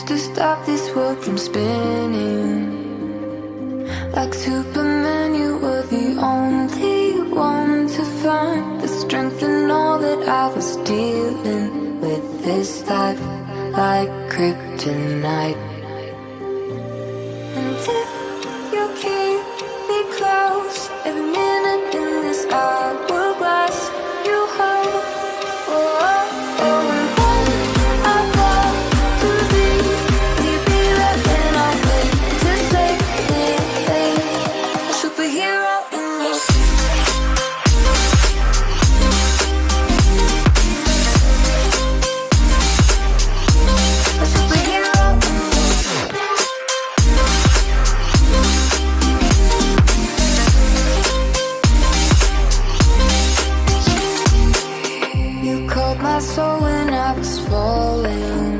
used to stop this world from spinning. Like Superman, you were the only one to find the strength in all that I was dealing with this life, like kryptonite. And if you keep me close, every minute in this hourglass you hold. Oh, oh, oh, and when I fall to leave, will you be there when I wait to save me? A superhero in your sleep. A superhero in your sleep. You caught my soul when I was falling.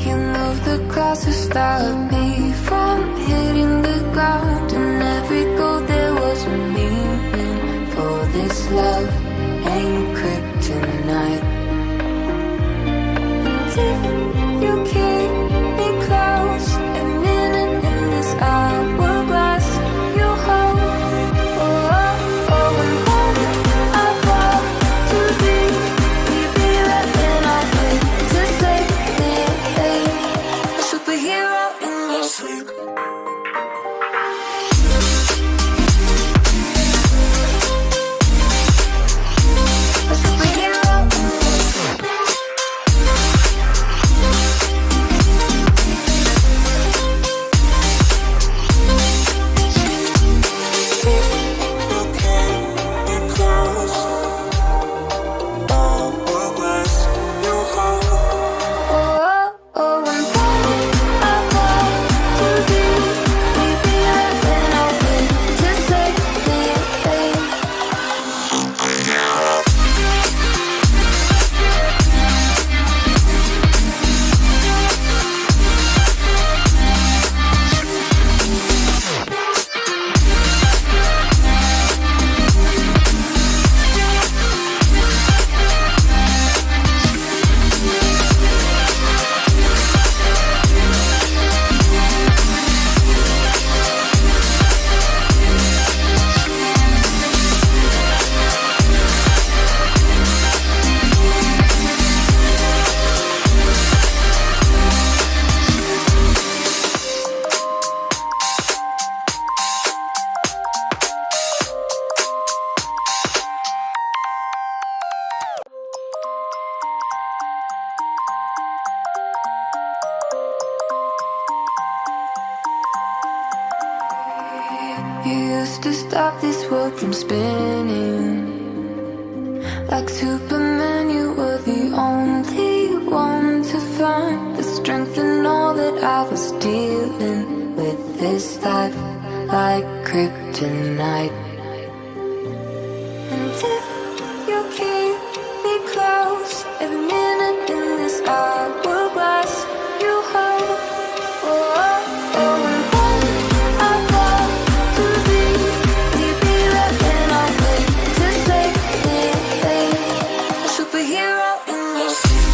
You moved the clouds to stop me from hitting the ground. And every goal there was a meaning. For this love ain't kryptonite. And if you keep me close, every minute in this hourglass you hold. Oh, oh, oh, and when I fall to leave, will you be there when I wait to save me? A superhero in your sleep. A superhero in your sleep. Oh, oh, and when I fall to leave, will you be there when I wait to save me? You used to stop this world from spinning. Like Superman, you were the only one to find the strength in all that I was dealing with this life, like kryptonite. And if you keep me close, every minute in this hourglass you hold. Oh, oh, oh, and when I fall to leave, will you be there when I wait to save me? A superhero in your sleep.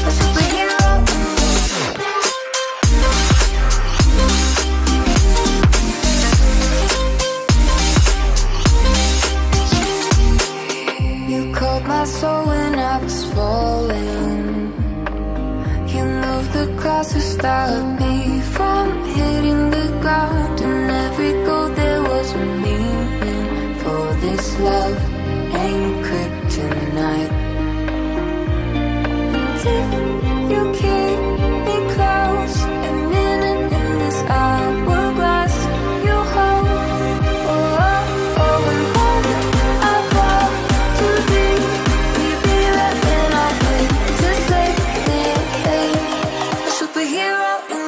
A superhero in your sleep. You caught my soul when I was falling. You moved the clouds to stop me from hitting the ground. And every goal there was a meaning. For this love ain't kryptonite. And if you keep me close, every minute in this hourglass you hold. Oh, oh, oh, and when I fall to leave, will you be there when I wait to save me? A superhero in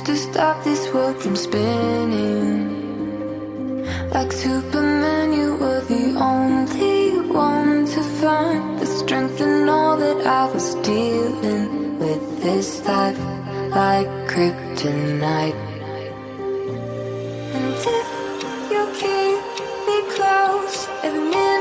to stop this world from spinning. Like Superman, you were the only one to find the strength in all that I was dealing with this life, like kryptonite. And if you keep me close, every minute